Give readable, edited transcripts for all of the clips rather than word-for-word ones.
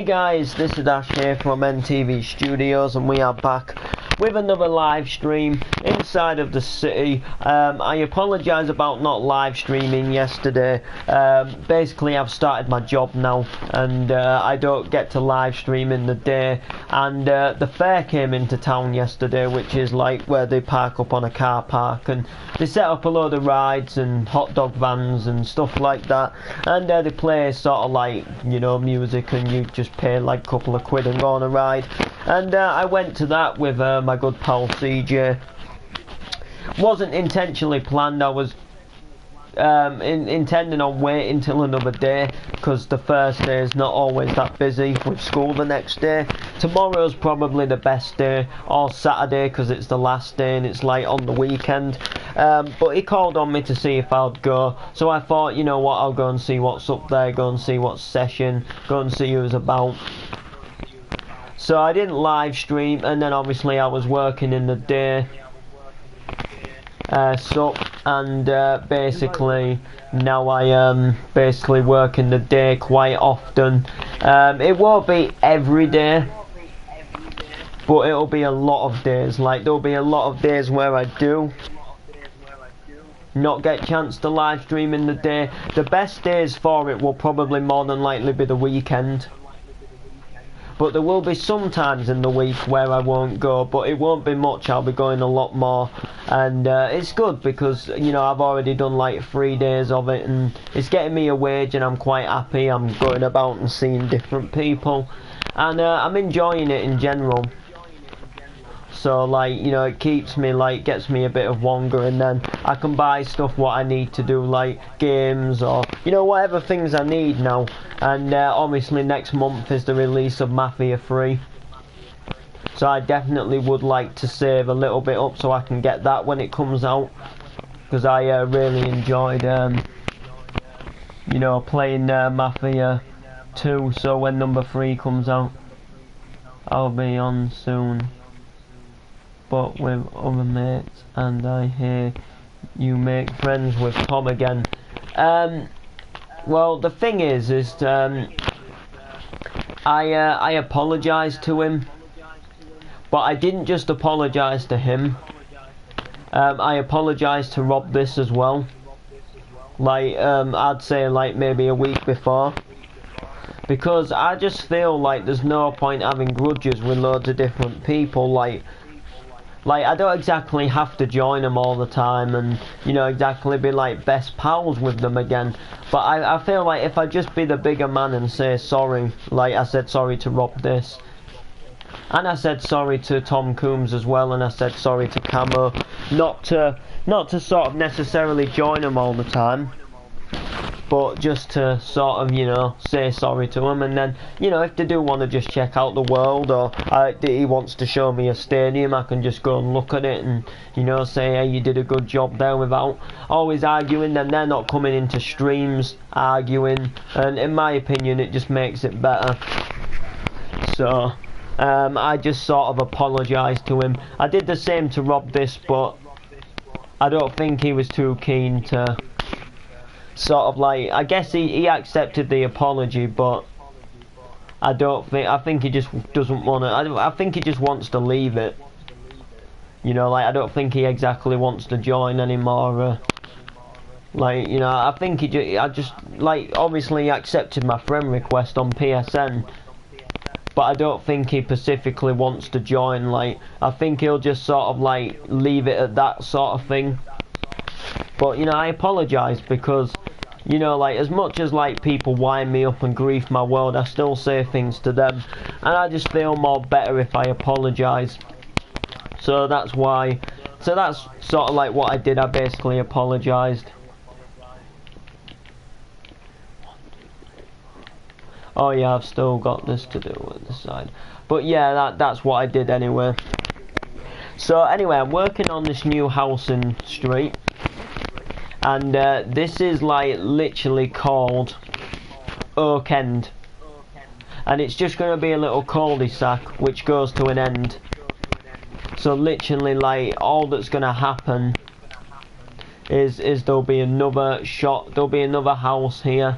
Hey guys, this is Ash here from NTV Studios, and we are back with another live stream inside of the city. I apologise about not live streaming yesterday. Basically I've started my job now, and I don't get to live stream in the day, and the fair came into town yesterday, which is like where they park up on a car park, and they set up a load of rides and hot dog vans and stuff like that, and they play sort of like, you know, music, and you just pay like a couple of quid and go on a ride. And I went to that with my good pal CJ. Wasn't intentionally planned. I was intending on waiting till another day, because the first day is not always that busy with school the next day. Tomorrow's probably the best day, or Saturday, because it's the last day and it's like on the weekend. But he called on me to see if I'd go, so I thought, you know what, I'll go and see what's up there, go and see what's session, go and see who's about. So I didn't live stream, and then obviously I was working in the day. Basically now I am basically working the day quite often. It won't be every day, but it'll be a lot of days. Like, there'll be a lot of days where I do not get a chance to live stream in the day. The best days for it will probably more than likely be the weekend. But there will be some times in the week where I won't go, but it won't be much. I'll be going a lot more, and it's good because, you know, I've already done like 3 days of it, and it's getting me a wage, and I'm quite happy. I'm going about and seeing different people, and I'm enjoying it in general. So, like, you know, it keeps me, like, gets me a bit of wonga, and then I can buy stuff what I need to do, like games or, you know, whatever things I need now. And obviously next month is the release of Mafia 3. So I definitely would like to save a little bit up so I can get that when it comes out. Because I really enjoyed, you know, playing Mafia 2. So when number 3 comes out, I'll be on soon. But with other mates, and I hear you make friends with Tom again. Well, the thing is I apologised to him, but I didn't just apologise to him. I apologised to Rob this as well. Like, I'd say like maybe a week before. Because I just feel like there's no point having grudges with loads of different people. Like, I don't exactly have to join them all the time and, you know, exactly be like best pals with them again. But I feel like if I just be the bigger man and say sorry, like I said sorry to Rob this, and I said sorry to Tom Coombs as well, and I said sorry to Camo, not to sort of necessarily join them all the time, but just to sort of, you know, say sorry to him. And then, you know, if they do want to just check out the world, or he wants to show me a stadium, I can just go and look at it and, you know, say, hey, you did a good job there, without always arguing. Then they're not coming into streams arguing, and in my opinion it just makes it better. So I just sort of apologised to him. I did the same to Rob this, but I don't think he was too keen to sort of like, I guess he accepted the apology, but I think he just doesn't want to, I think he just wants to leave it, you know, like I don't think he exactly wants to join anymore, like, you know, I think I just, like, obviously he accepted my friend request on PSN, but I don't think he specifically wants to join. Like, I think he'll just sort of like leave it at that sort of thing. But, you know, I apologise because, you know, like, as much as like people wind me up and grief my world, I still say things to them, and I just feel more better if I apologise. So that's why, so that's sort of like what I did. I basically apologised. Oh yeah, I've still got this to do with the side, but yeah, that's what I did anyway. So anyway, I'm working on this new house in Street, and this is like literally called Oak End, and it's just going to be a little cul-de-sac which goes to an end. So literally, like, all that's going to happen is there'll be another house here,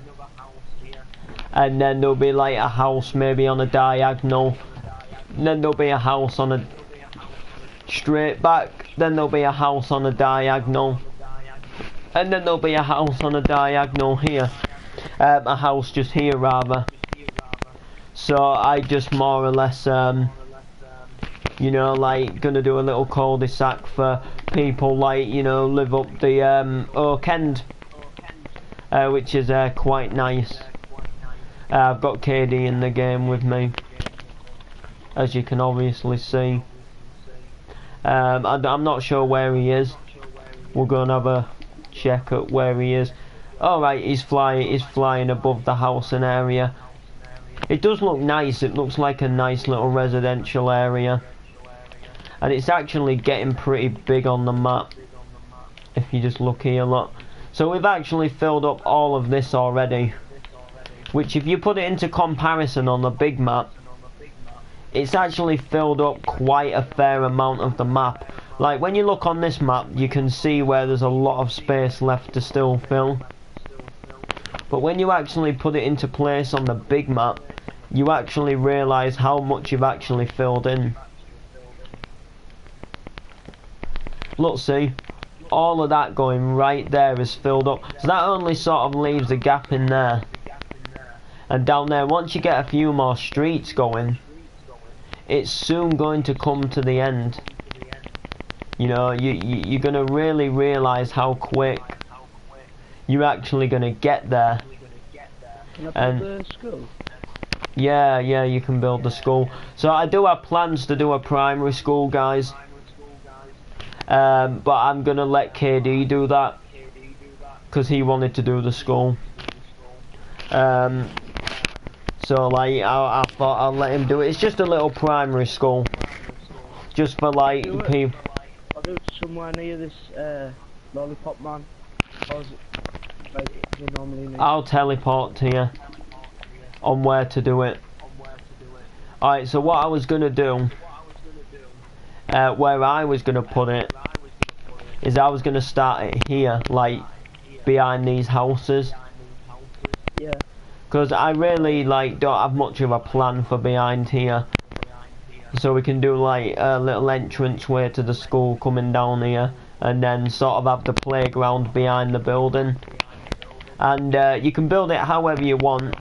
and then there'll be like a house maybe on a diagonal, and then there'll be a house on a straight back, then there'll be a house on a diagonal, and then there'll be a house on a diagonal here, a house just here rather. So I just more or less you know, like gonna do a little cul-de-sac for people like, you know, live up the Oak End, which is quite nice. I've got KD in the game with me, as you can obviously see. I'm not sure where he is. We'll go and have a check at where he is. Alright, he's flying above the house and area. It does look nice. It looks like a nice little residential area, and it's actually getting pretty big on the map if you just look here. Look, so we've actually filled up all of this already, which if you put it into comparison on the big map, it's actually filled up quite a fair amount of the map. Like when you look on this map, you can see where there's a lot of space left to still fill, but when you actually put it into place on the big map, you actually realise how much you've actually filled in. Look, see, all of that going right there is filled up, so that only sort of leaves a gap in there. And down there, once you get a few more streets going, it's soon going to come to the end. You know, you're going to really realise how quick you're actually going to get there. And yeah, you can build the school. So I do have plans to do a primary school, guys. But I'm gonna let KD do that because he wanted to do the school. So like I thought I'll let him do it. It's just a little primary school, just for like people. I'll do it somewhere near this lollipop man. Or is it, like, you normally need? I'll teleport to you on where to do it. Alright, so what I was gonna do, where I was gonna put it, is I was gonna start it here, like behind these houses. Yeah. Because I really like don't have much of a plan for behind here, so we can do like a little entrance way to the school coming down here, and then sort of have the playground behind the building. And you can build it however you want.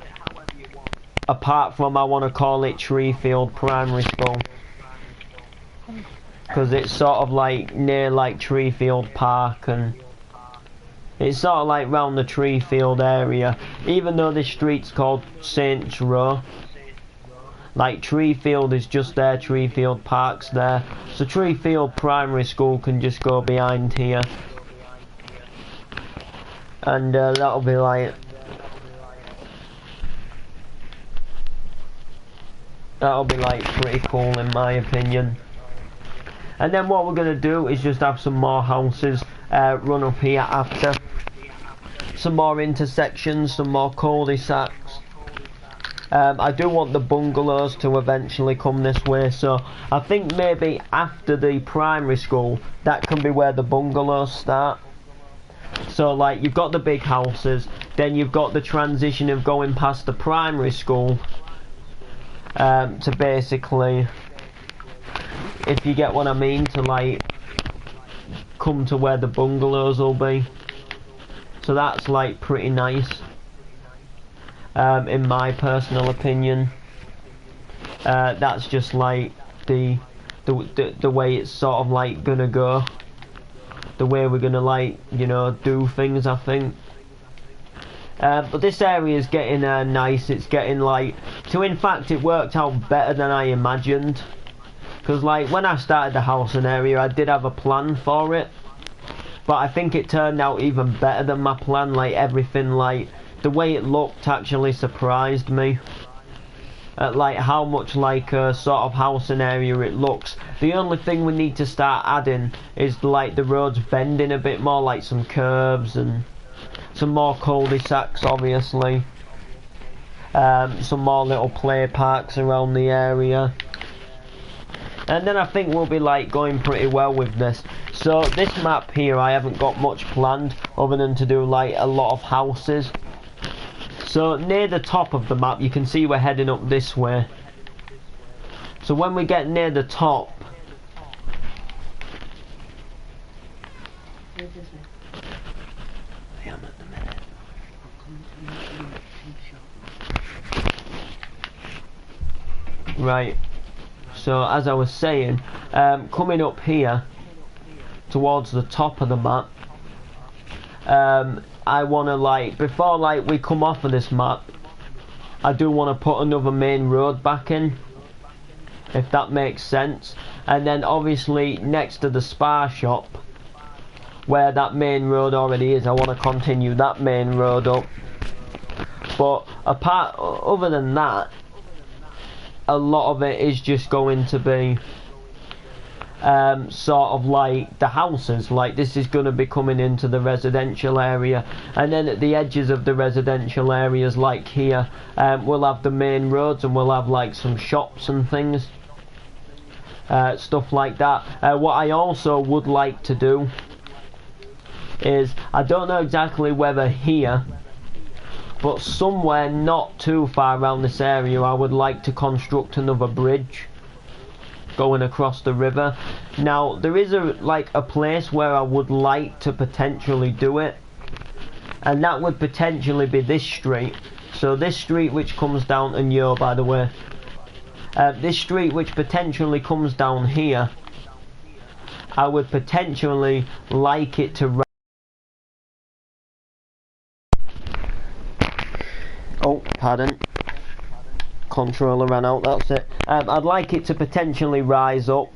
Apart from I want to call it Treefield Primary School, because it's sort of like near like Treefield Park, and it's sort of like round the Treefield area, even though this street's called Saints Row. Like Treefield is just there, Treefield Park's there, so Treefield Primary School can just go behind here, and that'll be like, pretty cool in my opinion. And then what we're going to do is just have some more houses run up here after. Some more intersections, some more cul-de-sacs. I do want the bungalows to eventually come this way, so I think maybe after the primary school, that can be where the bungalows start. So like you've got the big houses, then you've got the transition of going past the primary school, to basically, if you get what I mean, to like come to where the bungalows will be. So that's like pretty nice, in my personal opinion. That's just like the way it's sort of like gonna go, the way we're gonna like, you know, do things, I think. But this area is getting nice. It's getting like, in fact it worked out better than I imagined, because like when I started the housing area I did have a plan for it, but I think it turned out even better than my plan. Like everything, like the way it looked actually surprised me at like how much like a sort of housing area it looks. The only thing we need to start adding is like the roads bending a bit more, like some curves and some more cul-de-sacs obviously, some more little play parks around the area, and then I think we'll be like going pretty well with this. So this map here I haven't got much planned other than to do like a lot of houses. So near the top of the map, you can see we're heading up this way. So when we get near the top, I am at the minute. Right. So as I was saying, coming up here towards the top of the map, I want to, like, before like we come off of this map, I do want to put another main road back in, if that makes sense. And then obviously next to the Spar shop, where that main road already is, I want to continue that main road up. But other than that, a lot of it is just going to be sort of like the houses. Like, this is going to be coming into the residential area, and then at the edges of the residential areas, like here, we'll have the main roads, and we'll have like some shops and things, stuff like that. What I also would like to do is, I don't know exactly whether here, but somewhere not too far around this area, I would like to construct another bridge going across the river. Now there is a place where I would like to potentially do it, and that would potentially be this street. So this street which comes down, and yo, by the way, this street which potentially comes down here, I would potentially like it to oh, pardon, controller ran out, that's it. I'd like it to potentially rise up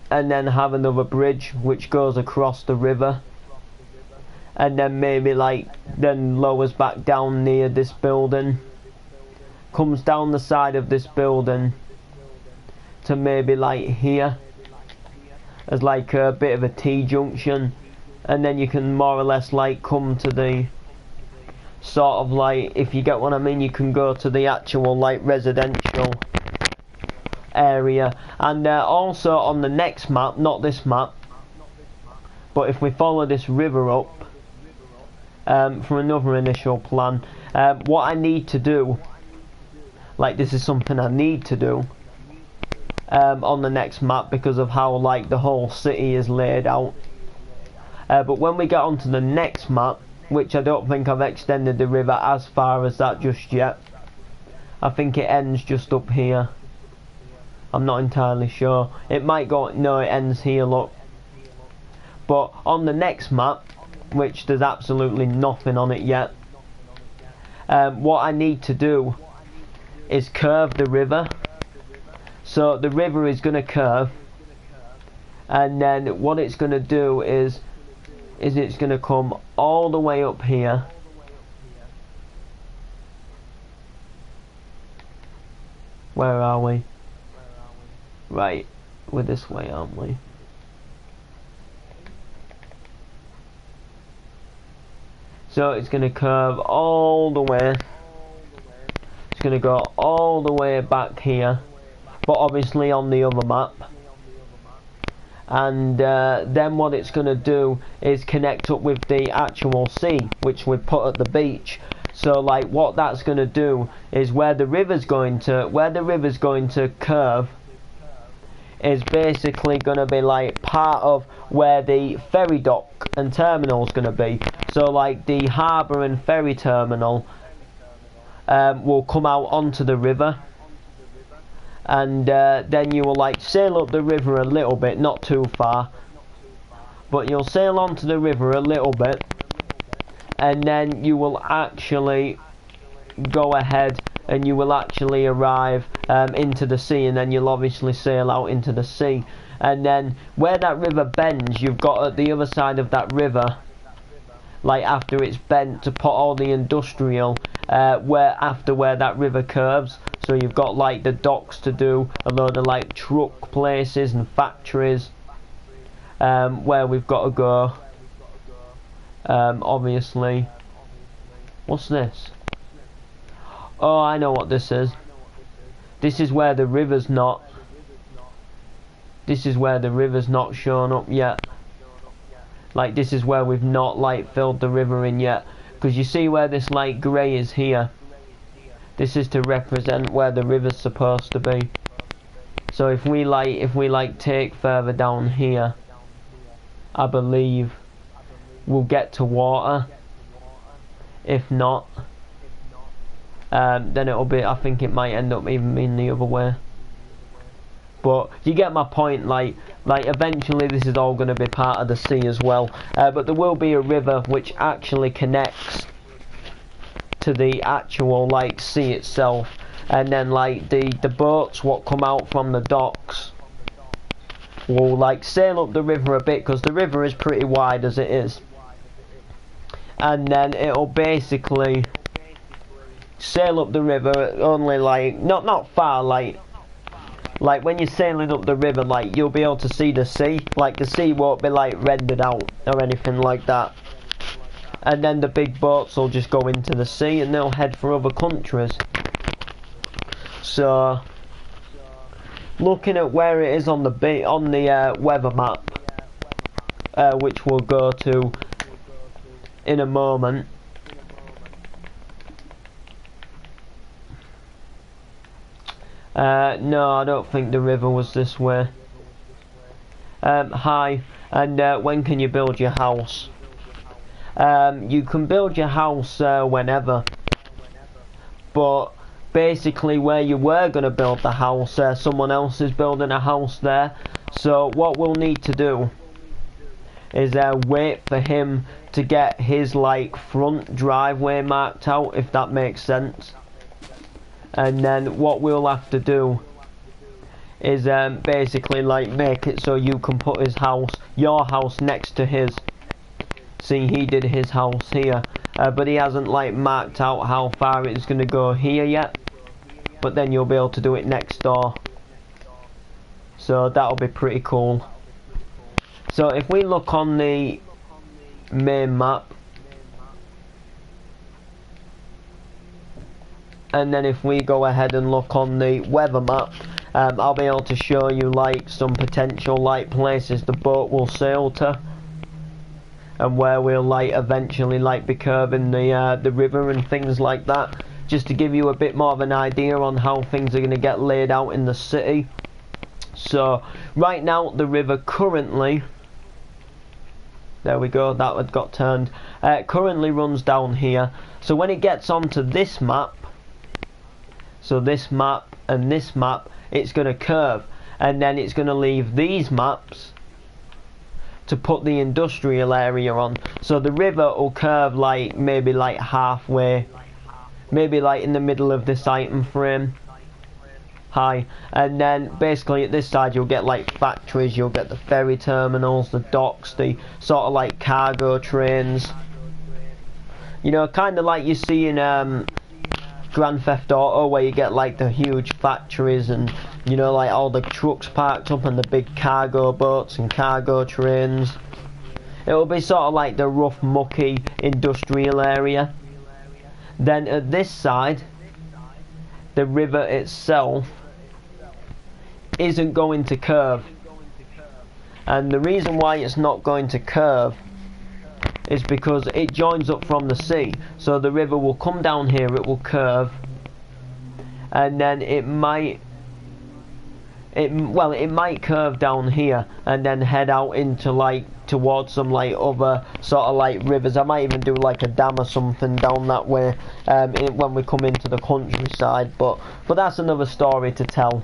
and then have another bridge which goes across the river, and then maybe like then lowers back down near this building, comes down the side of this building to maybe like here as like a bit of a T-junction, and then you can more or less like come to the sort of like, if you get what I mean, you can go to the actual like residential area. And also on the next map, not this map, but if we follow this river up from another initial plan, what I need to do, like this is something I need to do on the next map because of how like the whole city is laid out, but when we get onto the next map, which I don't think I've extended the river as far as that just yet, I think it ends just up here, I'm not entirely sure, it might go, no, it ends here, look. But on the next map, which there's absolutely nothing on it yet, what I need to do is curve the river. So the river is going to curve, and then what it's going to do is it's going to come all the way up here, where are we? Right, we're this way, aren't we? So it's going to curve all the way, it's going to go all the way back here, but obviously on the other map. And then what it's going to do is connect up with the actual sea which we put at the beach. So like what that's going to do is where the river's going to curve is basically going to be like part of where the ferry dock and terminal is going to be. So like the harbour and ferry terminal will come out onto the river, and then you will like sail up the river a little bit, not too far, but you'll sail onto the river a little bit, and then you will actually go ahead and you will actually arrive into the sea, and then you'll obviously sail out into the sea. And then where that river bends, you've got at the other side of that river, like after it's bent, to put all the industrial where that river curves. So you've got like the docks to do, a load of like truck places and factories where we've got to go. Obviously, what's this? Oh, I know what this is. This is where the river's not. This is where the river's not shown up yet. Like this is where we've not like filled the river in yet. Because you see where this light grey is here. This is to represent where the river's supposed to be. So if we take further down here, I believe we'll get to water. If not, then it'll be, I think it might end up even being the other way. But you get my point, like eventually this is all going to be part of the sea as well. But there will be a river which actually connects to the actual like sea itself. And then like the boats what come out from the docks will like sail up the river a bit, because the river is pretty wide as it is. And then it'll basically sail up the river only like not far, like when you're sailing up the river, like you'll be able to see the sea. Like the sea won't be like rendered out or anything like that. And then the big boats will just go into the sea and they'll head for other countries. So looking at where it is on the weather map, which we'll go to in a moment. No, I don't think the river was this way. Hi, and when can you build your house? You can build your house whenever, but basically where you were going to build the house, someone else is building a house there. So what we'll need to do is wait for him to get his like front driveway marked out, if that makes sense. And then what we'll have to do is basically like make it so you can put your house next to his. See, he did his house here, but he hasn't like marked out how far it's going to go here yet. But then you'll be able to do it next door. So that'll be pretty cool. So if we look on the main map, and then if we go ahead and look on the weather map, I'll be able to show you like some potential like places the boat will sail to, and where we'll like eventually like be curving the river and things like that, just to give you a bit more of an idea on how things are going to get laid out in the city. So right now the river currently, there we go, that had got turned, currently runs down here. So when it gets onto this map, so this map and this map, it's going to curve, and then it's going to leave these maps to put the industrial area on. So the river will curve like maybe like halfway, maybe like in the middle of this item frame. Hi. And then basically at this side you'll get like factories, you'll get the ferry terminals, the docks, the sort of like cargo trains. You know, kind of like you see in Grand Theft Auto, where you get like the huge factories and, you know, like all the trucks parked up and the big cargo boats and cargo trains. It will be sort of like the rough, mucky industrial area. Then at this side, the river itself isn't going to curve. And the reason why it's not going to curve is because it joins up from the sea. So the river will come down here, it will curve, and then it might curve down here and then head out into like towards some like other sort of like rivers. I might even do like a dam or something down that way when we come into the countryside, but that's another story to tell.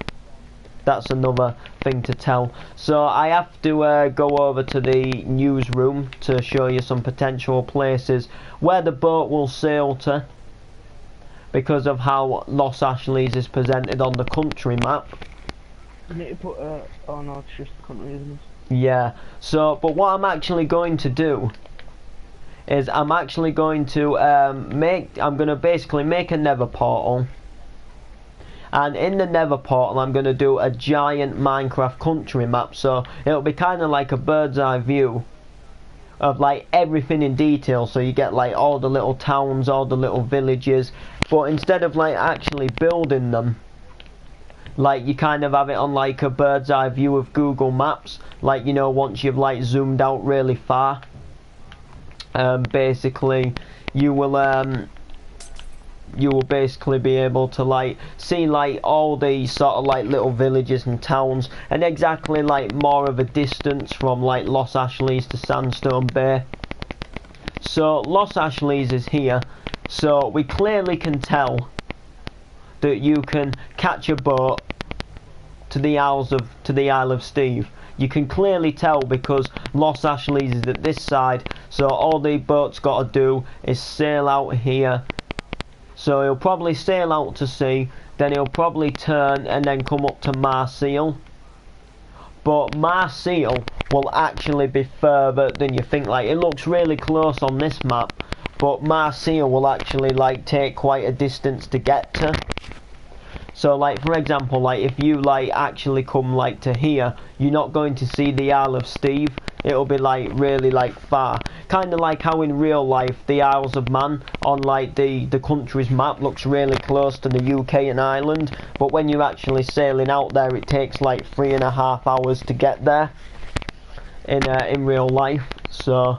That's another thing to tell. So I have to go over to the newsroom to show you some potential places where the boat will sail to, because of how Los Ashleys is presented on the country map. You need to put oh no, it's just the country, isn't it? Yeah. So, but what I'm actually going to do is I'm actually going to I'm going to basically make a nether portal. And in the nether portal I'm going to do a giant Minecraft country map, so it'll be kind of like a bird's eye view of like everything in detail. So you get like all the little towns, all the little villages, but instead of like actually building them, like you kind of have it on like a bird's eye view of Google Maps, like, you know, once you've like zoomed out really far. basically you will basically be able to like see like all these sort of like little villages and towns, and exactly like more of a distance from like Los Ashleys to Sandstone Bay. So Los Ashleys is here, so we clearly can tell that you can catch a boat to the Isle of Steve. You can clearly tell because Los Ashleys is at this side, so all the boat's got to do is sail out here. So he'll probably sail out to sea, then he'll probably turn and then come up to Marseille. But Marseille will actually be further than you think. Like, it looks really close on this map, but Marseille will actually like take quite a distance to get to. So like for example, like if you like actually come like to here, you're not going to see the Isle of Steve. It'll be like really like far, kind of like how in real life the Isles of Man on like the country's map looks really close to the UK and Ireland, but when you're actually sailing out there it takes like 3.5 hours to get there in real life. So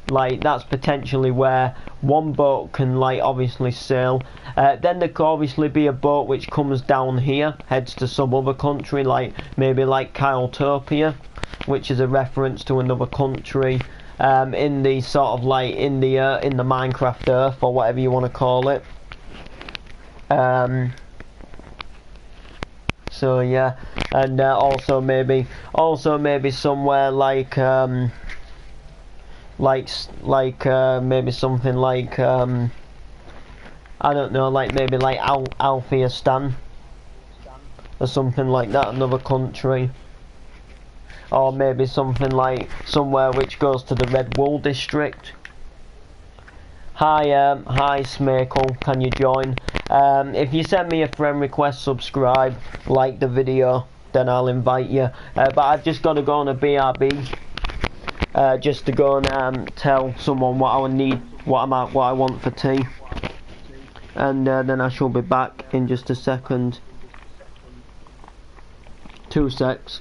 like that's potentially where one boat can like obviously sail. Then there could obviously be a boat which comes down here, heads to some other country, like maybe like Kyletopia, which is a reference to another country in the sort of like in the Minecraft Earth or whatever you want to call it. So yeah, and also maybe somewhere like maybe something like I don't know, like maybe like Alpheistan or something like that, another country, or maybe something like somewhere which goes to the Red Wool district. Hi Smakel, can you join? If you send me a friend request, subscribe, like the video, then I'll invite you. But I've just got to go on a BRB. Just to go and tell someone what I need, what I want for tea, and then I shall be back in just a second. 2 secs.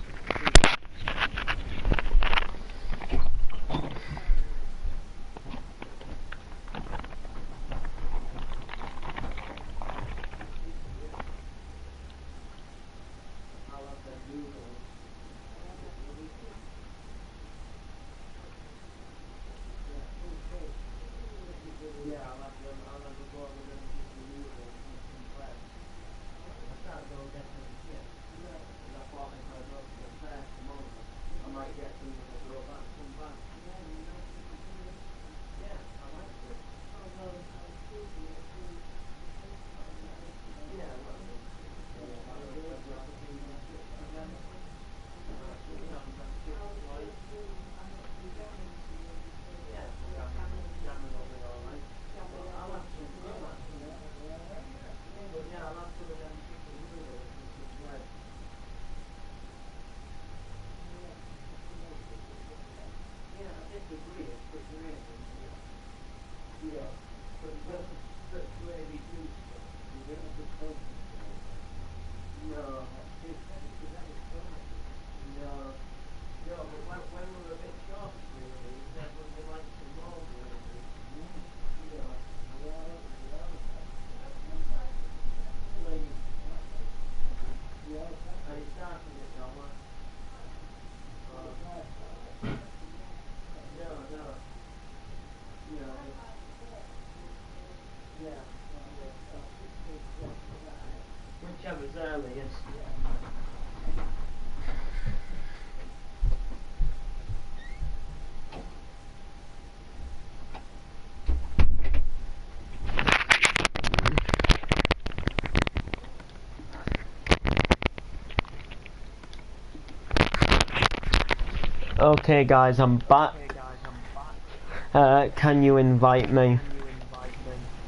Whichever's earliest. Okay guys, I'm back. Can you invite me?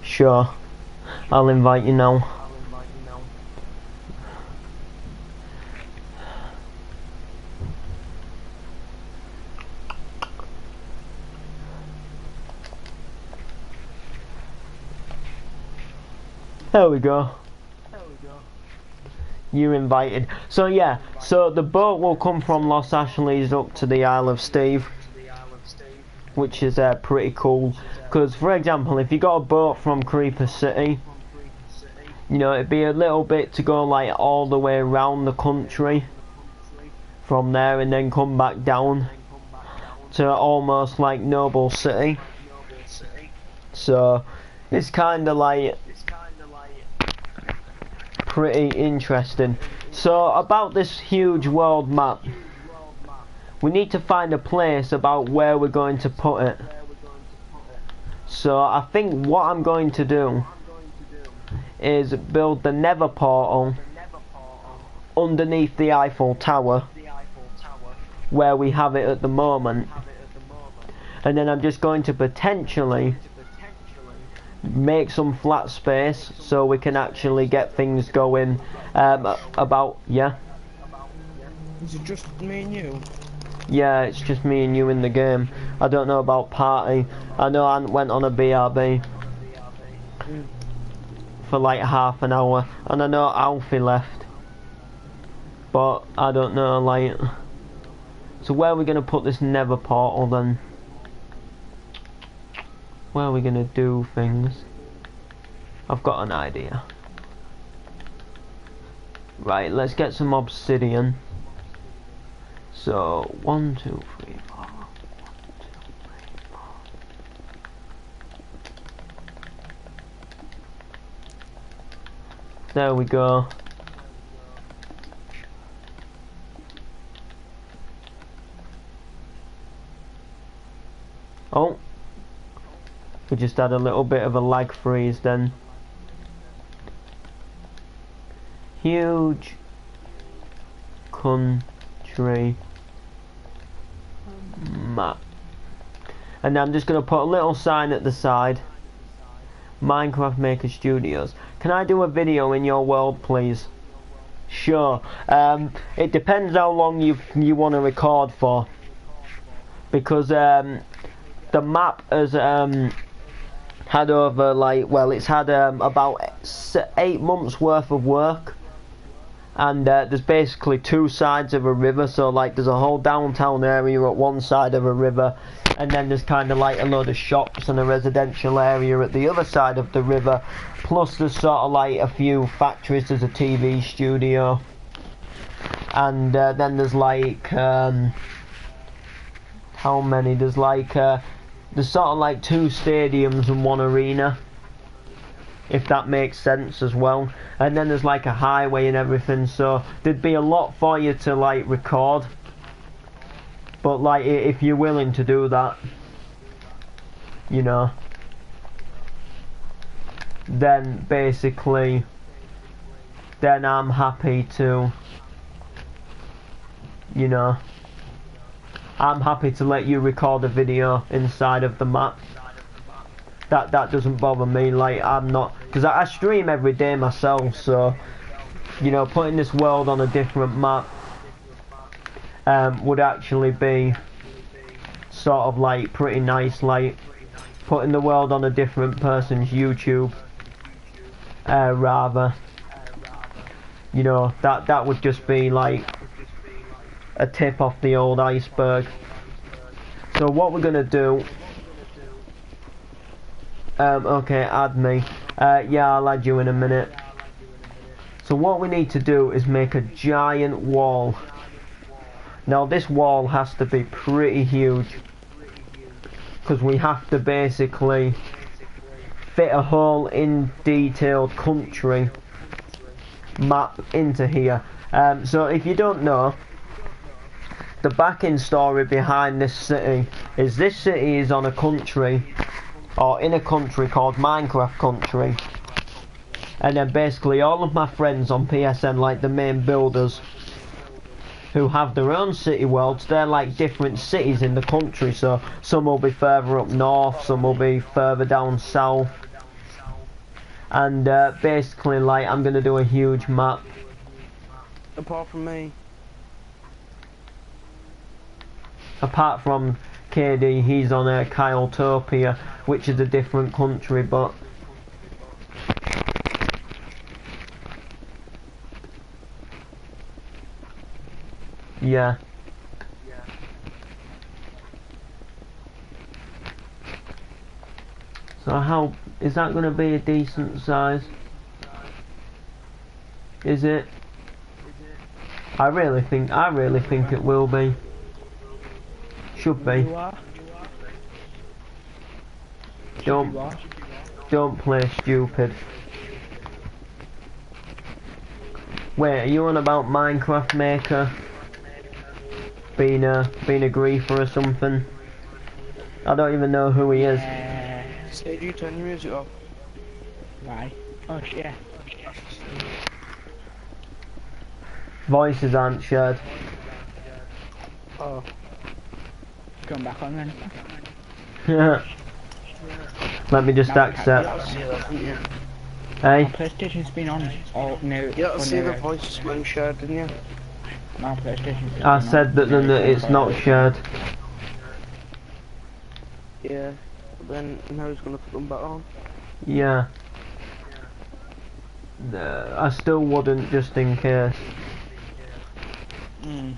Sure, I'll invite you now. There we go. You're invited. So yeah, so the boat will come from Los Ashleys up to the Isle of Steve. which is pretty cool. Because, for example, if you got a boat from Creeper City, you know, it'd be a little bit to go like all the way around the country from there, and then come back down to almost like Noble City. So it's kind of like pretty interesting. So about this huge world map, we need to find a place about where we're going to put it. So I think what I'm going to do is build the Nether portal underneath the Eiffel Tower where we have it at the moment, and then I'm just going to potentially make some flat space so we can actually get things going. About, yeah. Is it just me and you? Yeah, it's just me and you in the game. I don't know about party. I know I went on a BRB for like half an hour, and I know Alfie left, but I don't know, like, so where are we going to put this Nether portal then? Where are we going to do things? I've got an idea. Right, let's get some obsidian. So 1, 2, 3, 4. 1, 2, 3, 4. There we go. Oh, we just had a little bit of a lag freeze then. Huge country map. And I'm just going to put a little sign at the side. Minecraft Maker Studios. Can I do a video in your world, please? Sure. It depends how long you want to record for. Because the map has had over like, well, it's had about 8 months worth of work, and there's basically 2 sides of a river. So like there's a whole downtown area at one side of a river, and then there's kind of like a load of shops and a residential area at the other side of the river, plus there's sort of like a few factories. There's a TV studio, and then there's like how many? There's like there's sort of like 2 stadiums and 1 arena, if that makes sense as well. And then there's like a highway and everything, so there'd be a lot for you to like record. But like, if you're willing to do that, you know, then basically, then I'm happy to, you know, I'm happy to let you record a video inside of the map. That doesn't bother me. Like, I'm not, because I stream every day myself, so you know, putting this world on a different map would actually be sort of like pretty nice, like putting the world on a different person's YouTube, rather, you know, that would just be like a tip off the old iceberg. So what we're gonna do, okay, add me, yeah, I'll add you in a minute. So what we need to do is make a giant wall. Now this wall has to be pretty huge, because we have to basically fit a whole in detailed country map into here. So if you don't know, the backing story behind this city is this city is on a country, or in a country called Minecraft Country. And then basically all of my friends on PSN, like the main builders, who have their own city worlds, they're like different cities in the country. So some will be further up north, some will be further down south. And basically, like, I'm going to do a huge map. Apart from me. Apart from KD, he's on Kyletopia, which is a different country, but yeah. So how is that going to be a decent size? Is it? I really think it will be. Should be. You are? Don't You are? don't play stupid. Wait, are you on about Minecraft Maker being a griefer or something? I don't even know who he is. Say, do you turn your music off? Why? Oh, yeah. Voices aren't shared. Oh. Come back on Let me just accept. You'll see that, didn't you? Hey, My PlayStation's been on all new. You'll see the voices being shared, didn't you? My PlayStation's been I on said that it's not shared. Yeah. But then now he's gonna put them back on. Yeah. I still wouldn't, just in case. Hmm.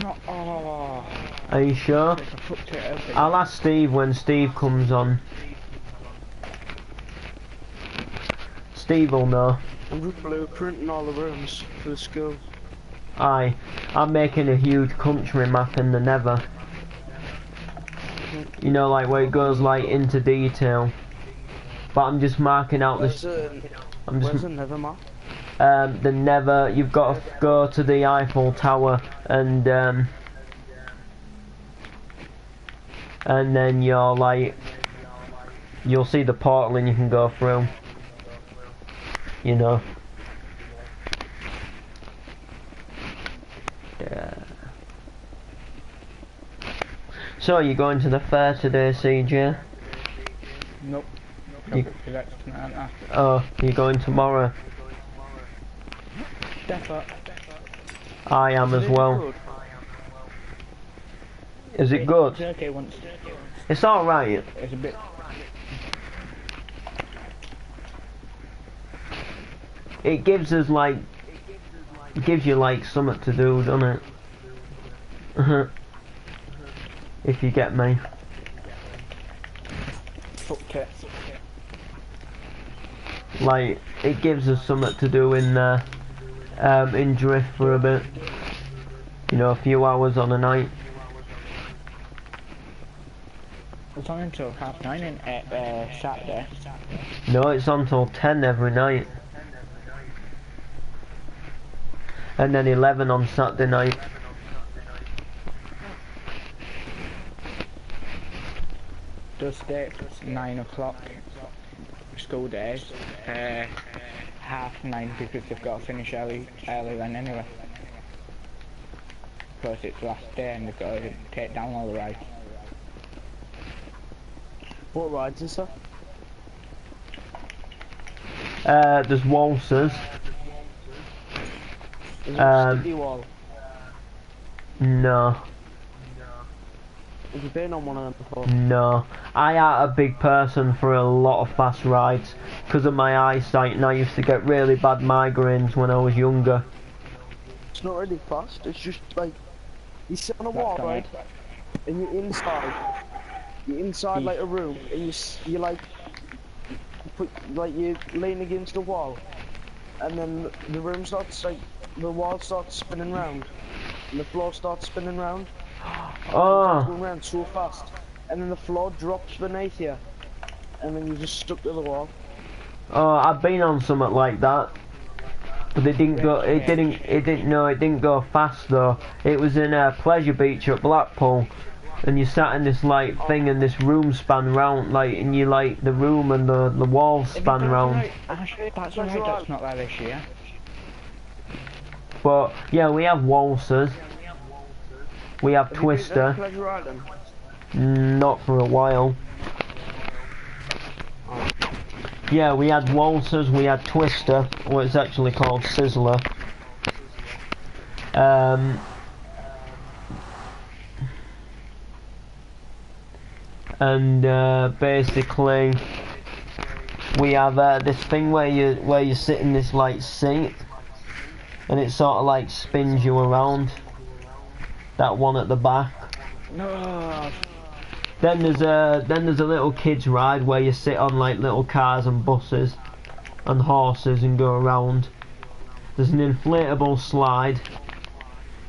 No, oh, Are you sure? I fucked it up. I'll ask Steve when Steve comes on. Steve will know. I'm just blueprinting all the rooms for the school. Aye, I'm making a huge country map in the Nether. You know, like where it goes like into detail. But I'm just marking out Where's this. the, where's the Nether map? The Nether. You've got to go to the Eiffel Tower and then you're like, you'll see the portal and you can go through. You know. Yeah. So you're going to the fair today, CJ? Nope. You- That's tonight, Oh, you're going tomorrow? Defo. I am as well. Is it good? It's okay once. It's alright. It's a bit. It gives us like, it gives you like something to do, doesn't it? If you get me. Fucked it. Like, it gives us something to do in Drift for a bit. You know, a few hours on a night. It's on until 9:30 in Saturday. No, it's on till 10 every night. And then 11 on Saturday night. Does stay 9 o'clock school days. 9:30 because they've got to finish early then anyway. Because it's the last day and they've got to take down all the rides. What rides and stuff? There's waltzers. Is it a sticky wall? No. Have you been on one of them before? No. I ain't a big person for a lot of fast rides because of my eyesight, and I used to get really bad migraines when I was younger. It's not really fast, it's just like, you sit on a wall, right? And you're inside. You're inside like a room, and you're like, you're leaning against the wall. And then the room starts, like, the wall starts spinning round. And the floor starts spinning round. Oh. Going around so fast. And then the floor drops beneath you. And then you're just stuck to the wall. Oh, I've been on something like that. But it didn't go, it didn't go fast though. It was in Pleasure Beach at Blackpool. And you sat in this like thing and this room span round, like, and you like the room and the walls span round. Actually, that's alright, that's not there this year. But yeah, we have waltzers. We have Have Twister. you been to Pleasure Island? Not for a while. Yeah, we had waltzers, we had Twister, what it's actually called, Sizzler. And basically we have this thing where you sit in this like seat and it sort of like spins you around. That one at the back. No. Then there's a little kids ride where you sit on like little cars and buses and horses and go around. There's an inflatable slide.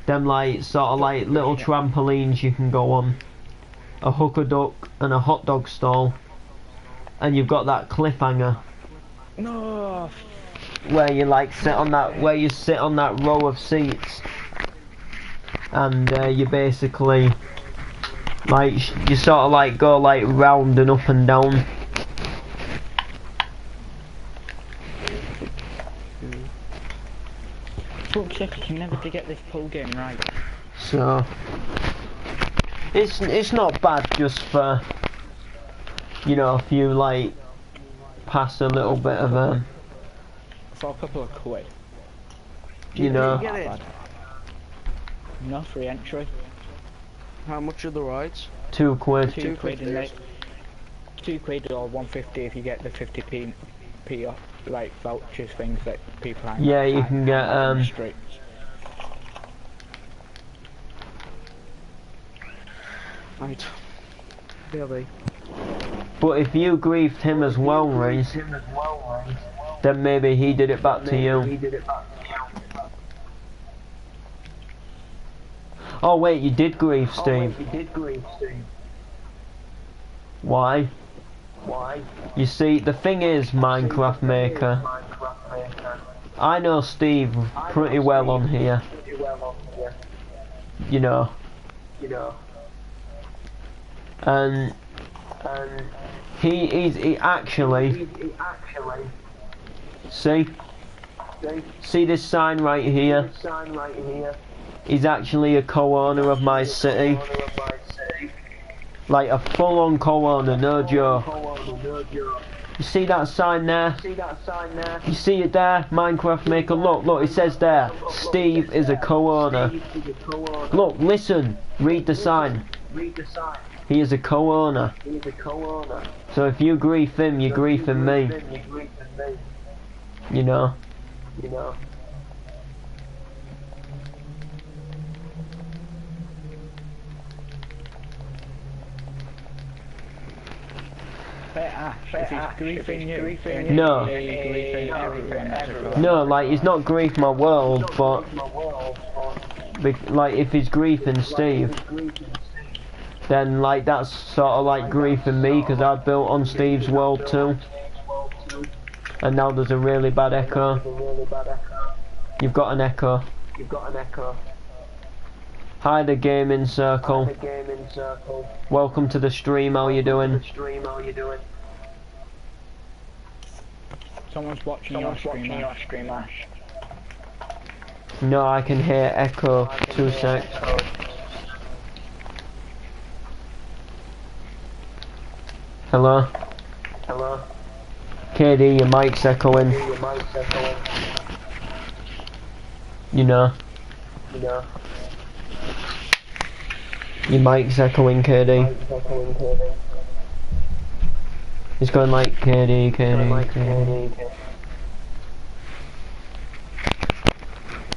Them like sort of like little trampolines you can go on. A hooker duck and a hot dog stall. And you've got that cliffhanger No. where you like sit on that row of seats, and you basically like you sort of like go like round and up and down. Fuck's sake, I can never to get this pool game right. So it's not bad just for, you know, if you like pass a little bit of For a couple of quid. you know. Get it? No free entry. How much are the rides? £2. 2 quid in it. 2 quid or 150 if you get the 50p off, like vouchers, things that people hang Yeah, you can get on the streets. Right. Really? But if you griefed him as well, Reese, then maybe he did it back to you. Oh wait, you did grief Steve. Why? You see, the thing is, Minecraft Maker, I know Steve pretty well on here. You know. And he actually see this sign right here. He's actually a co-owner of my city, like a full-on co-owner, no joke. You see that sign there? You see it there? Minecraft Maker, look, it says there, Steve is a co-owner. Look, listen, read the sign. He is a co-owner. So if you grief him, you're griefing me. You know? If he's griefing you, No. griefing everything. No, like, he's not grief my world, but like, if he's griefing Steve, then like that's sort of like griefing me, because I built on Steve's world too. And now there's a really bad echo. You've got an echo. Hi, the gaming circle. Welcome to the stream. How you doing? Someone's watching your stream, Ash. No, I can hear echo. 2 secs. Hello? KD, your mic's echoing. You know. Your mic's echoing, KD. It's going like KD.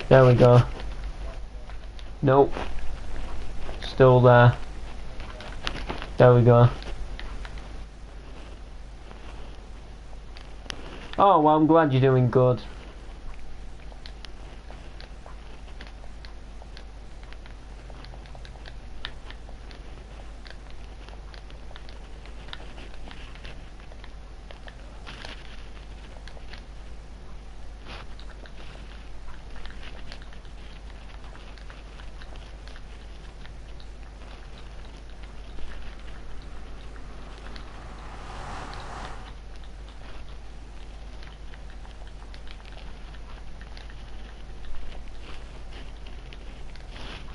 There we go. Nope. Still there. There we go. Oh, well, I'm glad you're doing good.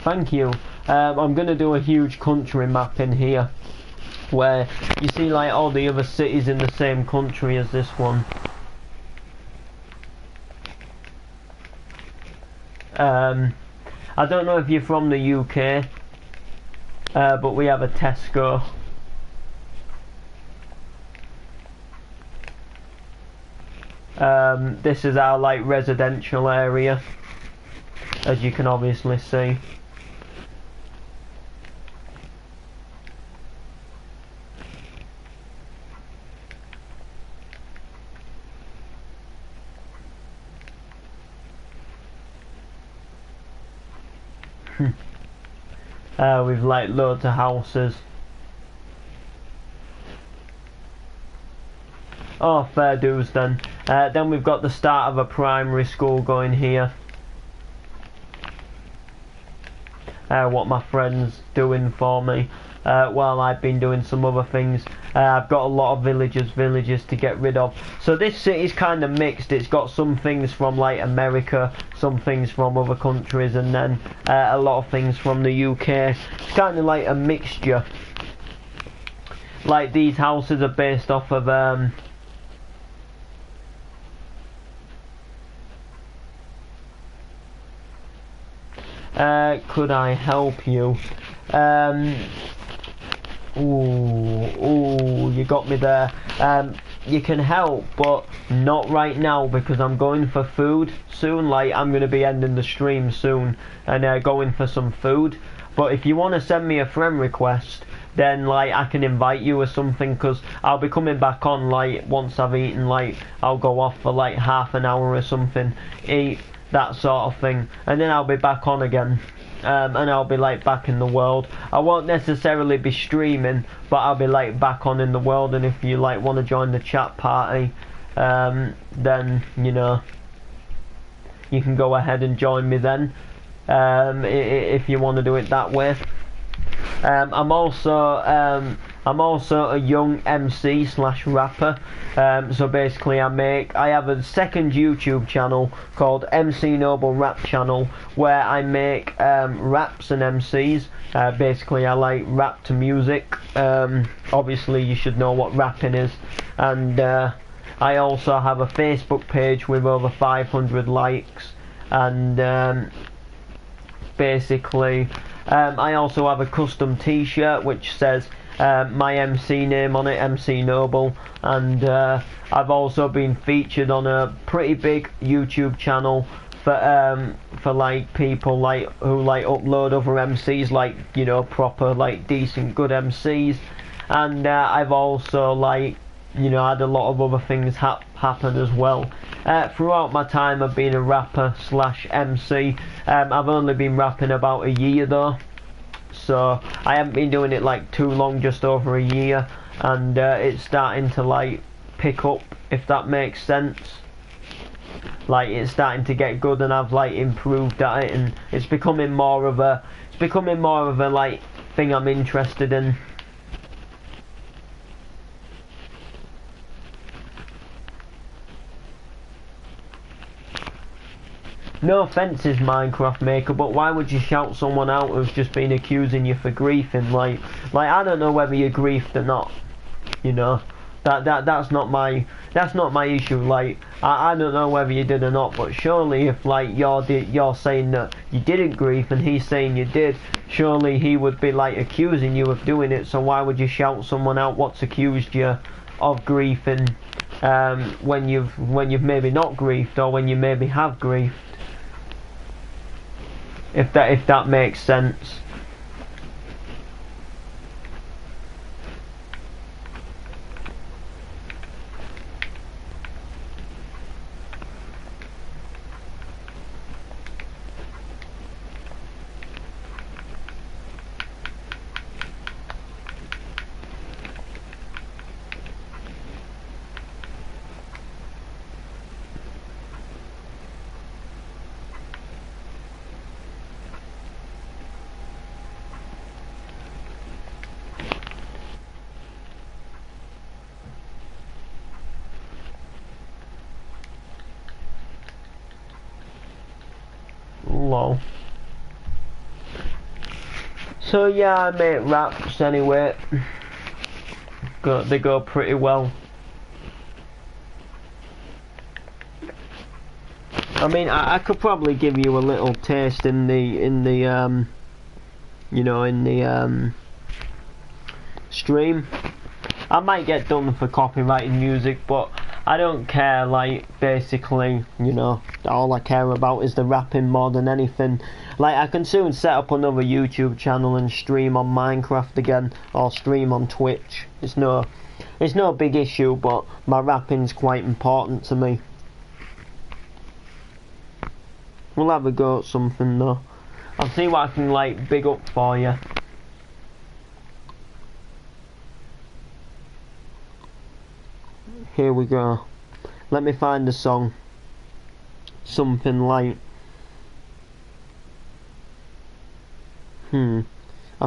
Thank you. I'm going to do a huge country map in here, where you see like all the other cities in the same country as this one. I don't know if you're from the UK, but we have a Tesco. This is our like residential area. as you can obviously see. With like loads of houses. Oh, fair dues then. Then we've got the start of a primary school going here. What my friend's doing for me while I've been doing some other things. I've got a lot of villages to get rid of. So this city's kind of mixed. It's got some things from like America, some things from other countries, and then a lot of things from the UK. It's kind of like a mixture. Like these houses are based off of could I help you? Ooh, you got me there. You can help, but not right now because I'm going for food soon. Like, I'm going to be ending the stream soon and going for some food. But if you want to send me a friend request, then like I can invite you or something, because I'll be coming back on like once I've eaten. Like, I'll go off for like half an hour or something, eat, that sort of thing, and then I'll be back on again. And I'll be like back in the world. I won't necessarily be streaming, but I'll be like back on in the world. And if you like want to join the chat party, then you know you can go ahead and join me then, if you want to do it that way. I'm also a young MC / rapper. So basically I have a second YouTube channel called MC Noble Rap Channel, where I make raps and MCs. Basically I like rap to music. Obviously you should know what rapping is. And I also have a Facebook page with over 500 likes. And basically I also have a custom t-shirt which says my MC name on it, MC Noble, and I've also been featured on a pretty big YouTube channel for like people like who like upload other MCs, like, you know, proper like decent good MCs. And I've also like, you know, had a lot of other things happen as well. Throughout my time of being a rapper / MC, I've only been rapping about a year though, so I haven't been doing it like too long, just over a year, and it's starting to like pick up, if that makes sense. Like, it's starting to get good, and I've like improved at it, and it's becoming more of a like thing I'm interested in. No offences, Minecraft Maker, but why would you shout someone out who's just been accusing you for griefing? Like I don't know whether you griefed or not. You know, that's not my issue. Like, I don't know whether you did or not, but surely if like you're saying that you didn't grief and he's saying you did, surely he would be like accusing you of doing it. So why would you shout someone out what's accused you of griefing when you've maybe not griefed, or when you maybe have griefed? If that makes sense. Lol. So yeah, I make raps anyway. They go pretty well. I mean, I could probably give you a little taste in the you know, in the stream. I might get done for copyrighting music, but I don't care, like, basically, you know, all I care about is the rapping more than anything. Like, I can soon set up another YouTube channel and stream on Minecraft again, or stream on Twitch. It's no big issue, but my rapping's quite important to me. We'll have a go at something though. I'll see what I can, like, big up for you. Here we go. Let me find a song. Something like... I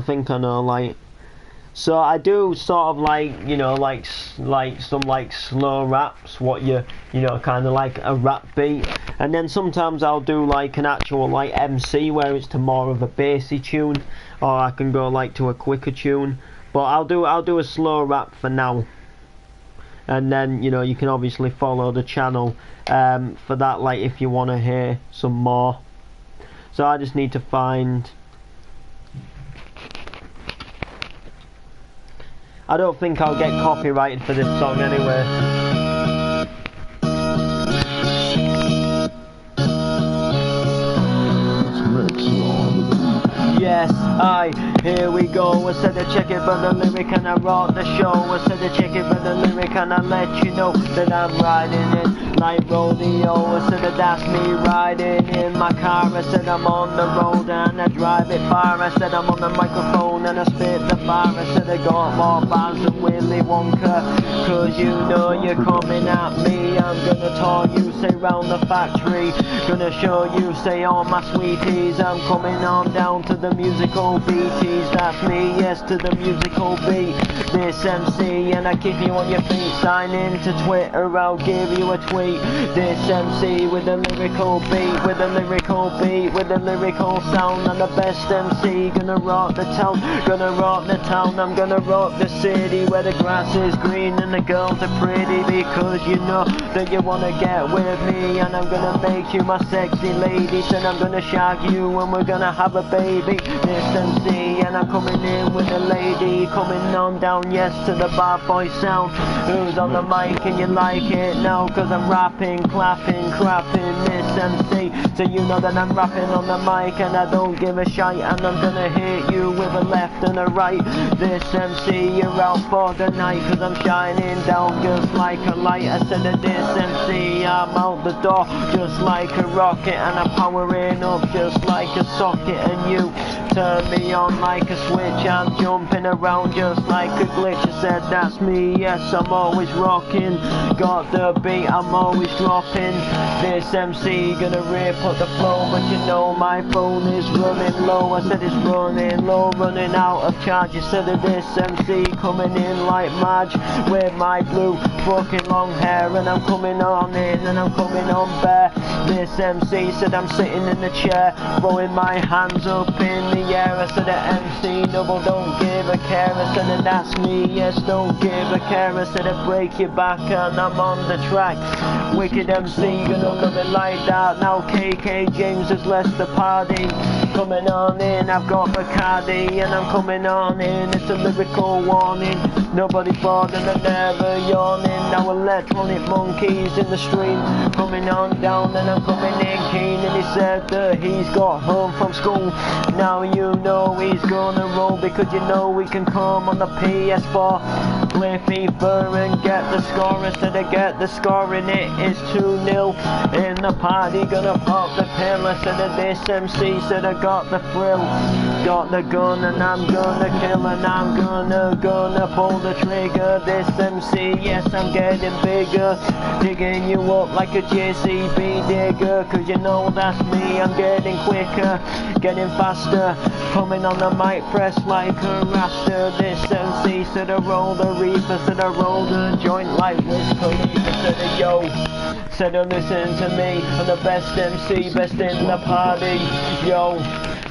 think I know, like... So I do sort of like, you know, like some like slow raps, what you know, kind of like a rap beat. And then sometimes I'll do like an actual like MC where it's to more of a bassy tune, or I can go like to a quicker tune. But I'll do a slow rap for now. And then, you know, you can obviously follow the channel for that, like, if you want to hear some more. So I just need to find... I don't think I'll get copyrighted for this song anyway. Yes, here we go. I said I check it for the lyric and I wrote the show. I said I check it for the lyric and I let you know that I'm riding it like rodeo. I said that's me riding in my car. I said I'm on the road and I drive it far. I said I'm on the microphone and I spit the fire. I said I got more bars than Willy Wonka, cause you know you're coming at me. I'm gonna tour you, say round the factory, gonna show you, say all my sweeties. I'm coming on down to the musical BTs, that's me, yes, to the musical beat. This MC, and I keep you on your feet. Sign in to Twitter, I'll give you a tweet. This MC with a lyrical beat, with a lyrical beat, with a lyrical sound. I'm the best MC, gonna rock the town, gonna rock the town. I'm gonna rock the city where the grass is green and the girls are pretty, because you know that you wanna get with me. And I'm gonna make you my sexy ladies, and I'm gonna shag you and we're gonna have a baby. This MC, and I'm coming in with a lady, coming on down, yes, to the bad boy sound. Who's on the mic and you like it now? Cause I'm rapping, clapping, crapping this MC, so you know that I'm rapping on the mic and I don't give a shite. And I'm gonna hit you with a left and a right. This MC, you're out for the night, cause I'm shining down just like a light. I said that this MC, I'm out the door just like a rocket, and I'm powering up just like a socket. And you turn me on like a switch, I'm jumping around just like a glitch. I said that's me, yes, I'm always rocking, got the beat, I'm always dropping. This MC gonna rip up the flow, but you know my phone is running low. I said it's running low, running out of charge. I said that this MC coming in like Madge with my blue fucking long hair, and I'm coming on in and I'm coming on bare. This MC said I'm sitting in the chair, throwing my hands up in the air. I said that MC double don't give a care. I said that that's me, yes, don't give a care. I said I break your back and I'm on the track. Wicked MC gonna come in like that. Now KK James has left the party, coming on in, I've got Bacardi and I'm coming on in. It's a lyrical warning, nobody bored and I'm never yawning. Now electronic monkeys in the stream, coming on down and I'm coming in keen. And he said that he's got home from school, now you know he's gonna roll, because you know we can come on the PS4, play FIFA and get the score. Instead of get the score and it is 2-0 in the party, gonna pop the pill. I said that this MC said I got the thrill, got the gun and I'm gonna kill, and I'm gonna pull the trigger. This MC, yes, I'm getting bigger, digging you up like a JCB digger, cause you know that's me. I'm getting quicker, getting faster, coming on the mic press like a rasta. This MC said I rolled a reefer, said I rolled a joint like Wiz Khalifa. Said yo, said listen to me, I'm the best MC, best in the party, yo.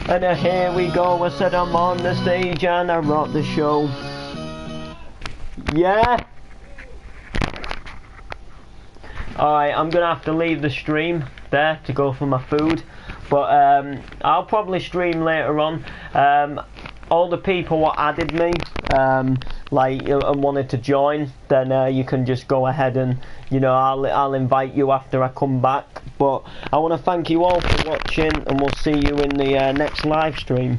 And here we go, I said I'm on the stage and I rock the show. Yeah? Alright, I'm gonna have to leave the stream there to go for my food, but I'll probably stream later on. All the people what added me, like and wanted to join, then you can just go ahead and, you know, I'll invite you after I come back. But I want to thank you all for watching, and we'll see you in the next live stream.